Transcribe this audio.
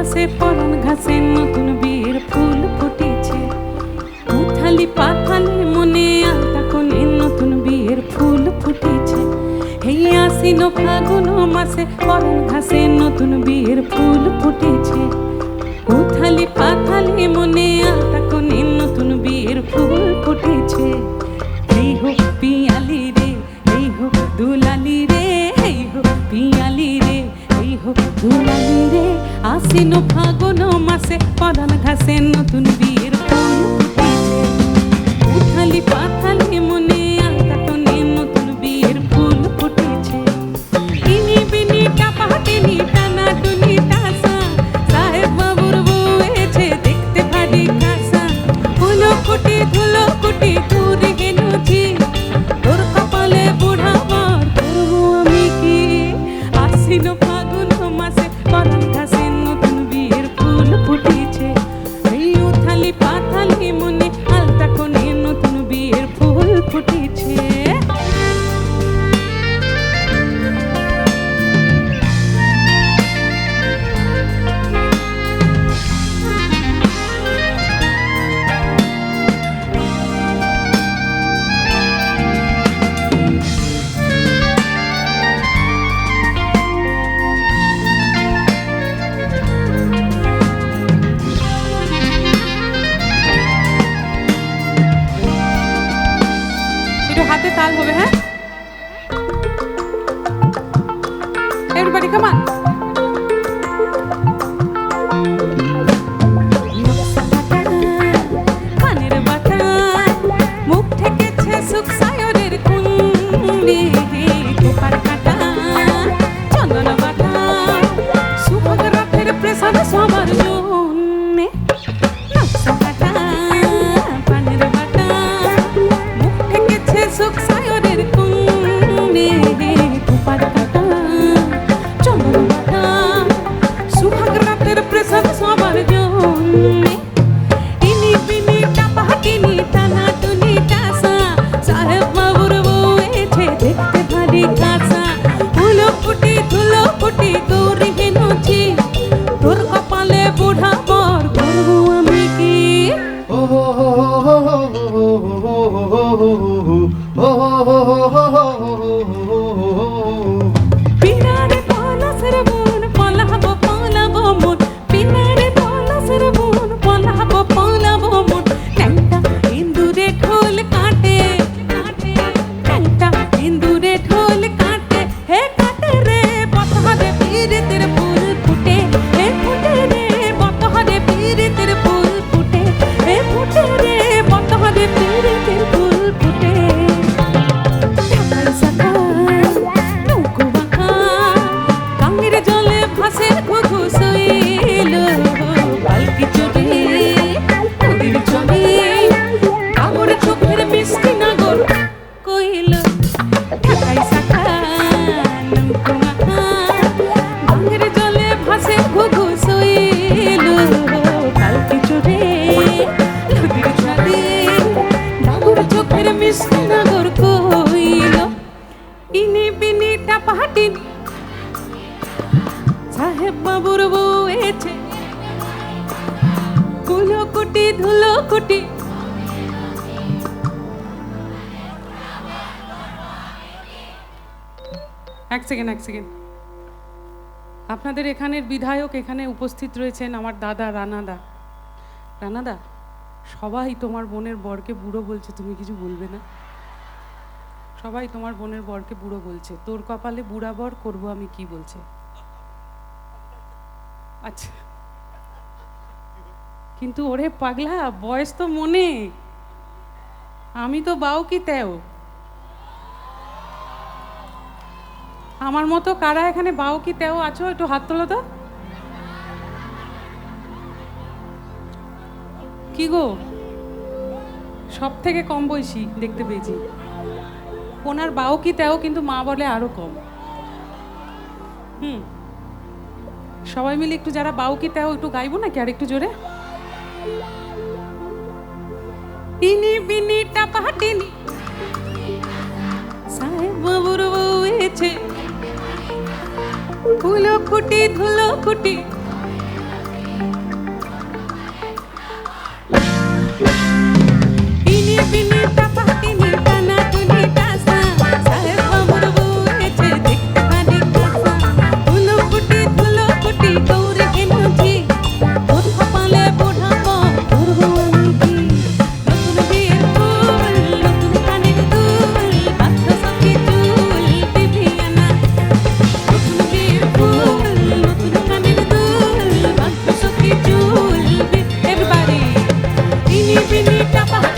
মাসে পরাণ ঘাসে নতুন বিয়ের ফুল ফুটেছে। উথালি পাথালি মনে আলতা কোণে নতুন বিয়ের ফুল ফুটেছে। এই আশ্বিন ফাগুন মাসে পরাণ ঘাসে নতুন বিয়ের ফুল ফুটেছে। উথালি পাথালি মনে আলতা কোণে নতুন বিয়ের ফুল ফুটেছে। এই হোক পিয়ালি রে, এই হোক দুলালি রে, এই হোক পিয়ালি রে, এই হোক দুলালি রে। আশ্বিন ফাগুন মাসে পরাণ ঘাসে নতুন বিয়ের ফুল ফুটেছে। উথালি পাথালি মনে আলতা কোণে নতুন বিয়ের ফুল ফুটেছে। ইনি বিনি টাপাটিনি টানা টুনি টাসা, সাহেব বাবুর বউ এসে দেখতে ভারী খাসা। ফুলো কুটি ধুলো কুটি ঘুরে গেলছি, তোর কপালে বুড়া বর করবো আমি কি। আশ্বিন ফাগুন মাসে পরাণ ঘাসে নতুন বিয়ের ফুল ফুটেছে। এই উথালি পাথালি মনে আলতা কোণে নতুন বিয়ের ফুল ফুটেছে। একটু হাতে তাল হবে, হ্যাঁ? Everybody come on. পানের বাটায় মুখ ঠেকেছে সুখ সায়রের কুণ্ডি, কোপার কাটা চন্দন বাটা সুভগ রথের প্রেসাদ সবার জন্যে। নকশা কাটা পানের বাটা মুখ ঠেকেছে সুখ সায়রের কুণ্ডি, কোপার কাটা চন্দন বাটা সুভগ রথের প্রেসাদ সবার জন্যে। ইনি বিনি টাপাটিনি টানা টুনি টাসা, সাহেব বাবুর বউ এসে দেখতে ভারী খাসা। ফুলো ফুটি ধুলো ফুটি গৌরী হেনুছি, তোর কপালে বুড়া বর করবো আমি কি। পিনারে পলাশের বন পলাবো পলাবো মন, পিনারে পলাশের বন পলাবো পলাবো মন। ট্যাংটা ইন্দুরে ঢোল কাটে, ট্যাংটা ইন্দুরে ঢোল কাটে, হে কাটে রে বতহরে পীরিতের ফুল ফুটে, হে ফুটে রে বতহরে পীরিতের ফুল ফুটে, হে ফুটে রে বতহরে পীরিতের ফুল ফুটে। ঢাকাই শাখা নৌকো বাঁকা গাঙ্গের জলে ভাসে ঘুঘু শৈল, পালকি চড়ে নদীর জলে আগর চোখের মিষ্টি নাগর কইল। ঢাকাই শাখা নৌকো বাঁকা গাঙ্গের জলে ভাসে ঘুঘু শৈল, পালকি চড়ে নদীর জলে আগর চোখের মিষ্টি নাগর কইল। ইনি বিনি টাপাটিনি সাহেব বাবুর বউ এসে ফুলো কুটি ধুলো কুটি। এক সেকেন্ড। আপনাদের এখানের বিধায়ক এখানে উপস্থিত রয়েছেন, আমার দাদা রানাদা। রানাদা, সবাই তোমার বোনের বরকে বুড়ো বলছে, তুমি কিছু বলবে না? সবাই তোমার বোনের বরকে বুড়ো বলছে, তোর কপালে বুড়া বর করবো আমি কি বলছে? আচ্ছা, কিন্তু ওরে পাগলা বয়স তো মনে, আমি তো বাউ কি তেও। আমার মতো কারা এখানে বাউ কি তেও আছো? একটু হাত তোলো তো। কি গো, সব থেকে কম বয়সী দেখতে পেয়েছি। ওনার বাউ কি তেও, কিন্তু মা বলে আরো কম। সবাই মিলে একটু যারা বাউ কি তেও একটু গাইবো নাকি আর একটু জোরে? ইনি বিনি টাপাটিনি সাহেব বাবুর বউ এসে ফুলো খুঁটি ধুলো খুঁটি টাকা